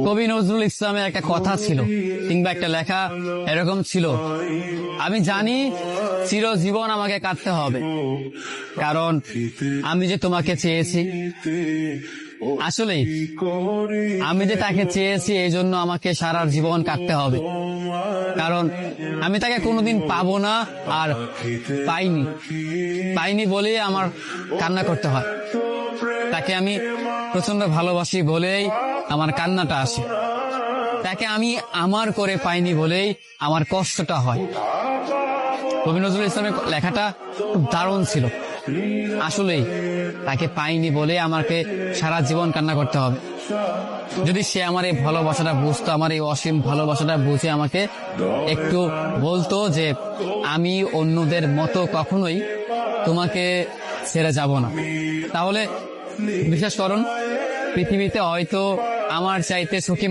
কবি নজরুল ইসলামের একটা কথা ছিল কিংবা একটা লেখা এরকম ছিল, আমি জানি চিরজীবন আমাকে কাঁদতে হবে, কারণ আমি যে তোমাকে চেয়েছি। আসলে আমি যে তাকে চেয়েছি এই জন্য আমাকে সারা জীবন কাটতে হবে, কারণ আমি তাকে কোনোদিন পাবো না, আর পাইনি বলেই আমার কান্না করতে হয়। তাকে আমি প্রচন্ড ভালোবাসি বলেই আমার কান্নাটা আসে, তাকে আমি আমার করে পাইনি বলেই আমার কষ্টটা হয়। কবি নজরুল ইসলামের লেখাটা খুব দারুণ ছিল। আসলেই তাকে পাইনি বলে আমাকে সারা জীবন কান্না করতে হবে। যদি সে আমার এই ভালোবাসাটা বুঝতো, আমার এই অসীম ভালোবাসাটা বুঝে আমাকে একটু বলতো যে আমি অন্যদের মতো কখনোই তোমাকে ছেড়ে যাব না, তাহলে বিশ্বাস করুন পৃথিবীতে হয়তো আমার চাইতে সুখী